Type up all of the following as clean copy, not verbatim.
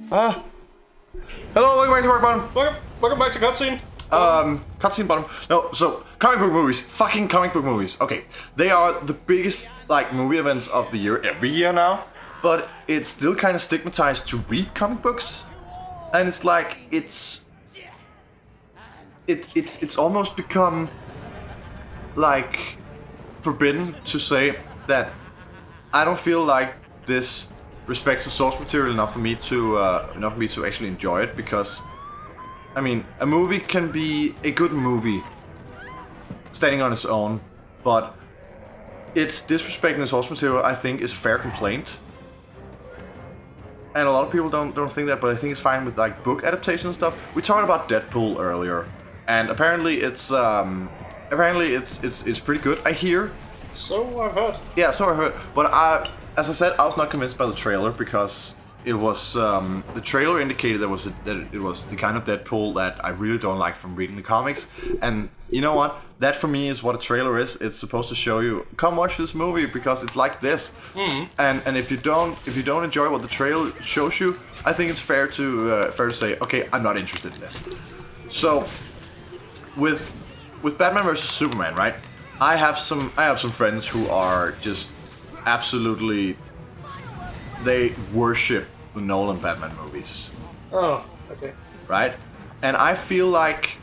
Hello, welcome back to Rock Bottom. Welcome back to Cutscene. Cutscene bottom. No, so comic book movies, fucking comic book movies. Okay, they are the biggest like movie events of the year every year now, but it's still kind of stigmatized to read comic books, and it's like it's almost become like forbidden to say that I don't feel like this respects the source material enough for me to actually enjoy it, because I mean, a movie can be a good movie standing on its own, but it's disrespecting the source material, I think, is a fair complaint. And a lot of people don't think that, but I think it's fine with like book adaptation and stuff. We talked about Deadpool earlier, and apparently it's pretty good, I hear. So I've heard. Yeah, so I heard. But as I said, I was not convinced by the trailer, because it was the trailer indicated that it was the kind of Deadpool that I really don't like from reading the comics. And you know what? That for me is what a trailer is. It's supposed to show you, come watch this movie because it's like this. And if you don't enjoy what the trailer shows you, I think it's fair to say, okay, I'm not interested in this. So with Batman vs Superman, right? I have some friends who are just absolutely, they worship the Nolan Batman movies. Oh, okay. Right? And I feel like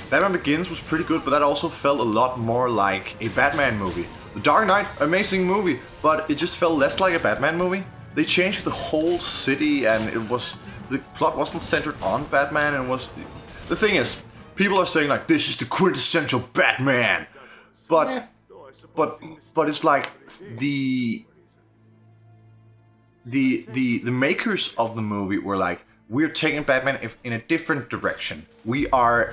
Batman Begins was pretty good, but that also felt a lot more like a Batman movie. The Dark Knight, amazing movie, but it just felt less like a Batman movie. They changed the whole city, and the plot wasn't centered on Batman, and the thing is, people are saying like, this is the quintessential Batman. But it's like the makers of the movie were like, we're taking Batman in a different direction. We're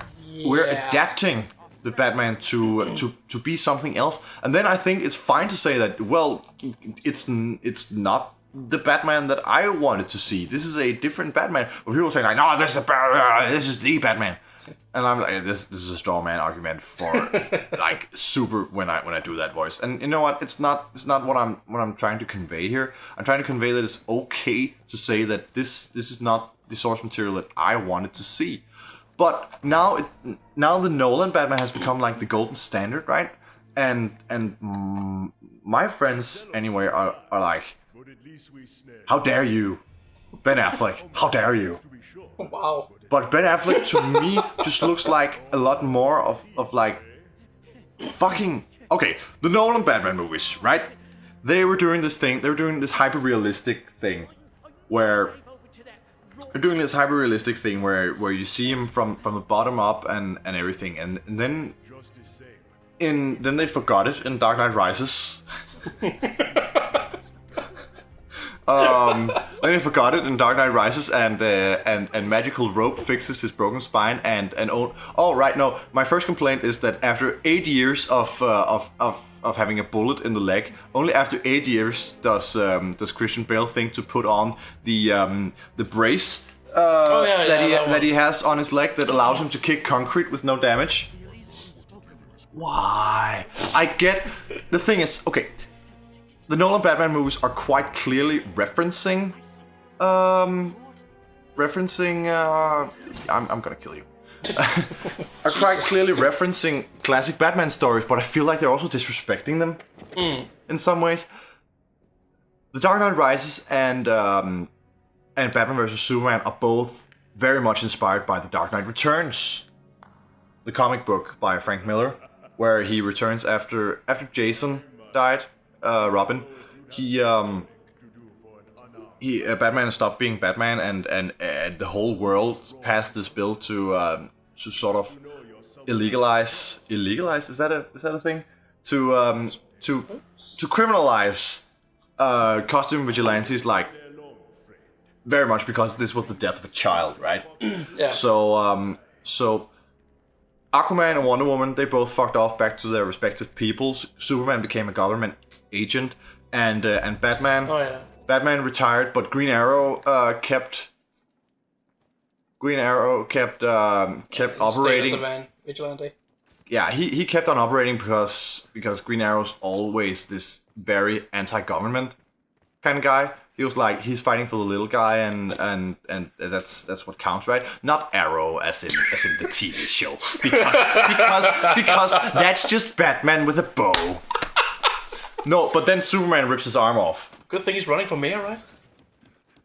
adapting the Batman to be something else. And then I think it's fine to say that, well, it's not the Batman that I wanted to see. This is a different Batman. But people are saying like, no, this is the Batman. And I'm like, this is a straw man argument for like super when I do that voice. And you know what? It's not what I'm trying to convey here. I'm trying to convey that it's okay to say that this is not the source material that I wanted to see. But now the Nolan Batman has become like the golden standard, right? And my friends anyway are like, how dare you, Ben Affleck? How dare you? Wow. But Ben Affleck to me just looks like a lot more of like fucking okay. The Nolan Batman movies, right? They were doing this thing. They were doing this hyper-realistic thing, where you see him from the bottom up and everything, and then they forgot it in Dark Knight Rises. Then he forgot it in Dark Knight Rises, and Magical Rope fixes his broken spine, my first complaint is that after 8 years of having a bullet in the leg, only after 8 years does Christian Bale think to put on the brace that he has on his leg that allows him to kick concrete with no damage. Why? The thing is, okay, the Nolan Batman movies are quite clearly referencing, I'm gonna kill you. Are quite clearly referencing classic Batman stories, but I feel like they're also disrespecting them in some ways. The Dark Knight Rises and Batman vs Superman are both very much inspired by The Dark Knight Returns, the comic book by Frank Miller, where he returns after Jason died. Robin, Batman stopped being Batman, and the whole world passed this bill to sort of illegalize. Is that a thing? To criminalize costume vigilantes, like very much because this was the death of a child, right? Yeah. So Aquaman and Wonder Woman, they both fucked off back to their respective peoples. Superman became a government agent, and Batman. Oh yeah. Batman retired, but Green Arrow kept operating. Status of vigilante. Yeah, he kept on operating because Green Arrow's always this very anti-government kind of guy, He was like, he's fighting for the little guy, and that's what counts, right? Not Arrow, as in the TV show, because that's just Batman with a bow. No, but then Superman rips his arm off. Good thing he's running for mayor, right?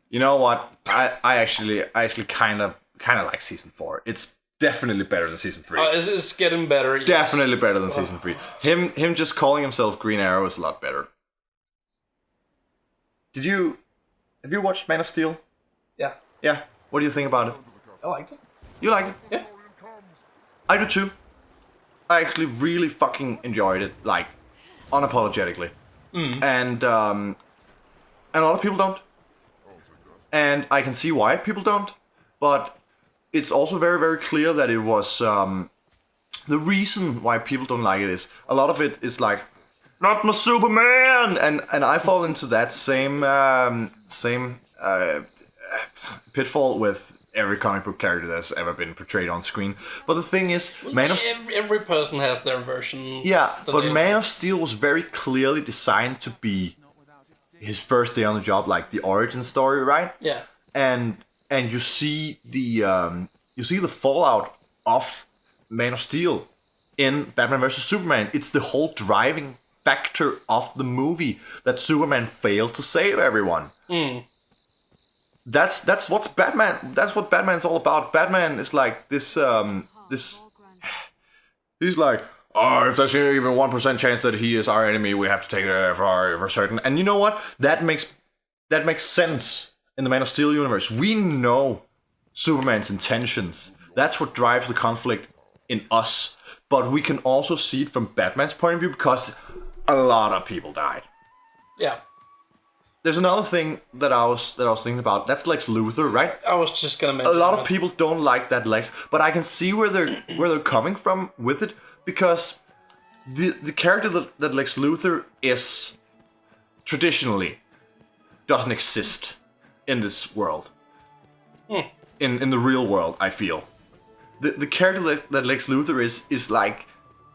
You know what? I actually kind of like season 4. It's definitely better than season 3. It's getting better. Yes. Definitely better than season 3. Him just calling himself Green Arrow is a lot better. Have you watched Man of Steel? Yeah. Yeah. What do you think about it? I liked it. You liked it? Yeah. I do too. I actually really fucking enjoyed it, like, unapologetically. And a lot of people don't. And I can see why people don't. But it's also very, very clear that it was... the reason why people don't like it is... A lot of it is like... Not my Superman! And I fall into that same pitfall with every comic book character that's ever been portrayed on screen. But the thing is, Every person has their version. Yeah, but Man of Steel was very clearly designed to be his first day on the job, like the origin story, right? Yeah. And you see the fallout of Man of Steel in Batman vs Superman. It's the whole driving factor of the movie that Superman failed to save everyone. That's what Batman's all about. Batman is like this he's like, oh, if there's even 1% chance that he is our enemy, we have to take it for certain. And you know what? That makes sense in the Man of Steel universe. We know Superman's intentions. That's what drives the conflict in us. But we can also see it from Batman's point of view because a lot of people died. Yeah. There's another thing that I was thinking about. That's Lex Luthor, right? I was just gonna mention a lot of people don't like that Lex, but I can see where they're coming from with it, because the character that Lex Luthor is traditionally doesn't exist in this world. In the real world, I feel. The character that Lex Luthor is like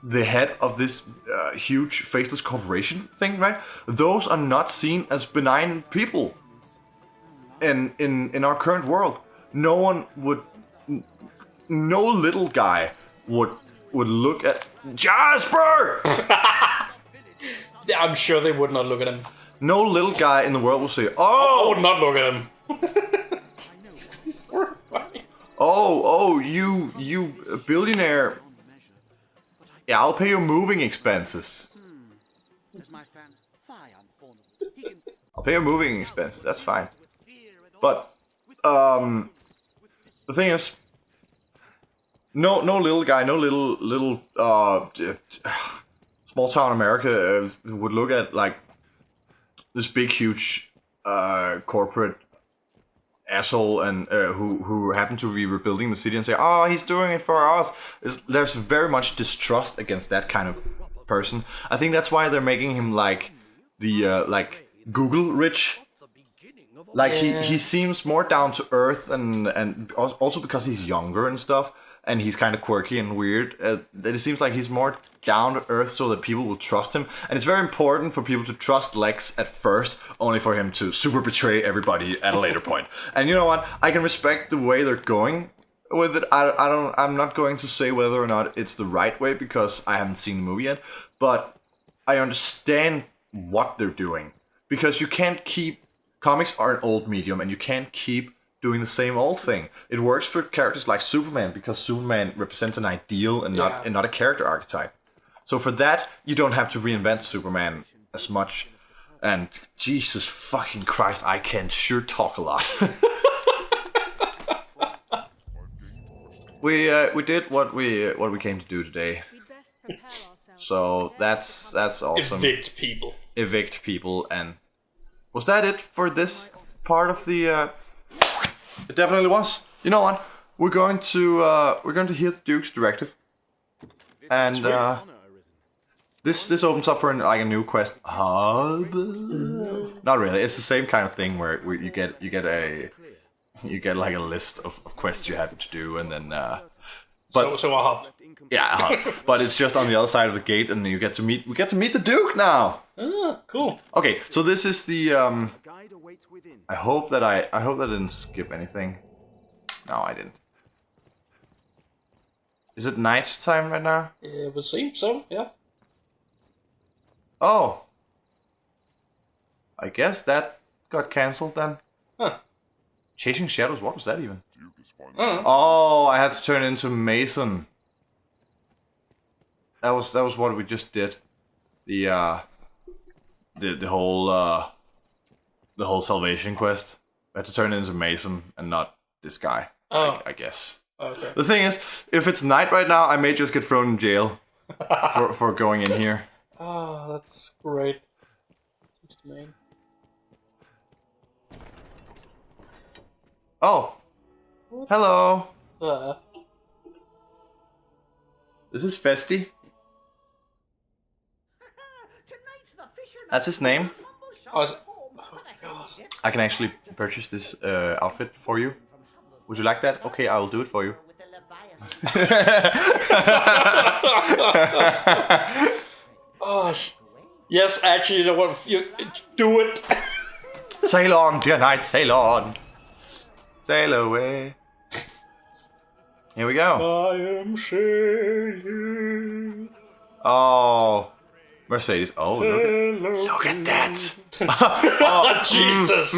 the head of this huge faceless corporation thing, right? Those are not seen as benign people in our current world. No little guy would look at Jasper. Yeah, I'm sure they would not look at him. No little guy in the world will say, I "Oh, would not look at him." He's horrifying. oh, you billionaire. Yeah, I'll pay your moving expenses. I'll pay your moving expenses. That's fine. But the thing is, no little guy, no little small town America would look at like this big huge corporate asshole and who happened to be rebuilding the city and say, "Oh, he's doing it for us." There's very much distrust against that kind of person. I think that's why they're making him like the like Google rich. Like he seems more down to earth and also because he's younger and stuff, and he's kind of quirky and weird. That it seems like he's more down to earth so that people will trust him. And it's very important for people to trust Lex at first, only for him to super betray everybody at a later point. And you know what? I can respect the way they're going with it. I'm not going to say whether or not it's the right way because I haven't seen the movie yet, but I understand what they're doing, because you can't keep... Comics are an old medium, and you can't keep doing the same old thing. It works for characters like Superman, because Superman represents an ideal and not a character archetype. So for that, you don't have to reinvent Superman as much. And Jesus fucking Christ, I can sure talk a lot. We did what we came to do today. So that's awesome. Evict people. And was that it for this part of the? It definitely was. You know what? We're going to hear the Duke's directive, and this opens up for a new quest hub. Not really. It's the same kind of thing where you get like a list of quests you have to do, and then but so a hub. Yeah, a hub. But it's just on the other side of the gate, and we get to meet the Duke now. Ah, cool. Okay, so this is the awaits within. I hope that I didn't skip anything. No, I didn't. Is it night time right now? It would seem so, yeah. Oh. I guess that got cancelled then. Huh. Chasing Shadows, what was that even? Uh-huh. Oh, I had to turn into Mason. That was what we just did. The whole salvation quest. I had to turn into Mason and not this guy. Oh. I guess. Okay. The thing is, if it's night right now, I may just get thrown in jail for going in here. Oh, that's great. Man. Oh, hello. This is Festy. That's his name. Oh, God. I can actually purchase this outfit for you. Would you like that? Okay, I will do it for you. Oh, yes, actually, you know what? You do it. Sail on, dear knight, sail on. Sail away. Here we go. I am sailing. Oh, Mercedes. Oh, look at that. Oh, Jesus.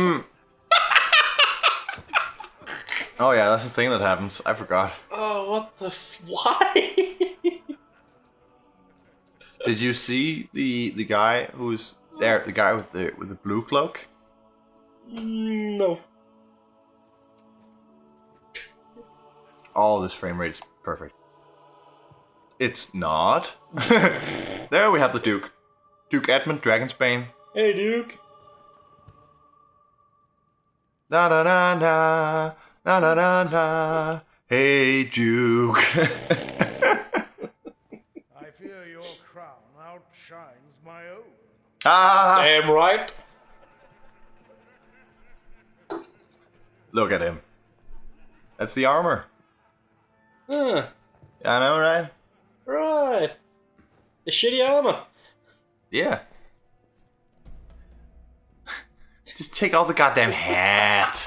Oh yeah, that's the thing that happens. I forgot. Oh, what the why? Did you see the guy who's there? The guy with the blue cloak? No. Oh, this frame rate is perfect. It's not. There we have the Duke. Duke Edmund Dragonsbane. Hey, Duke. NaNaNaNaah, NaNaNaNaah. Hey, Duke. I fear your crown outshines my own. Ah! Damn right. Look at him. That's the armor. Huh. Yeah, I know, right? Right. The shitty armor. Yeah. Just take off the goddamn hat.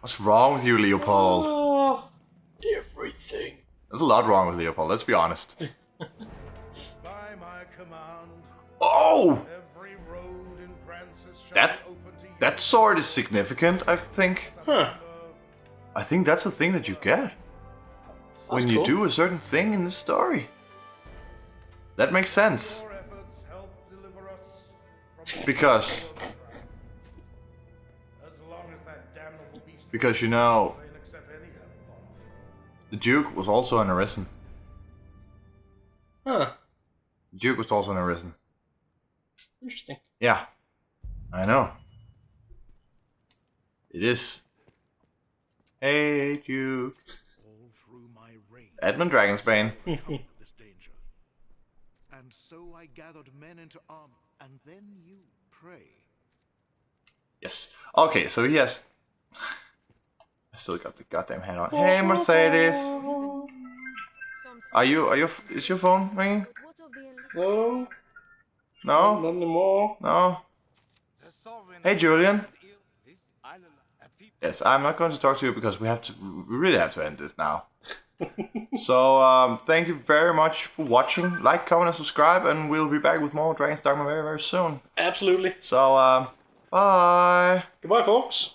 What's wrong with you, Leopold? Oh, everything. There's a lot wrong with Leopold, let's be honest. By my command, Oh! every road in Francis shall That- be open to you. That sword is significant, I think. Huh. I think that's the thing that you get. When you cool. do a certain thing in the story. That makes sense. Your efforts help deliver us from Because, as long as that damnable beast you know, remain, accept any help on offer. the Duke was also an Arisen. Huh. The Duke was also an Arisen. Interesting. Yeah. I know. It is. Hey, Duke. All through my reign, Edmund Dragonsbane. this danger. And so I gathered men into arm, and then you pray. Yes. Okay, so he has... I still got the goddamn hat on. Hey, Mercedes. Is your phone ringing? No, No? not anymore. No? Hey, Julian. Yes, I'm not going to talk to you because we really have to end this now. So, thank you very much for watching. Like, comment, and subscribe, and we'll be back with more Dragon's Dogma very, very soon. Absolutely. So, bye. Goodbye, folks.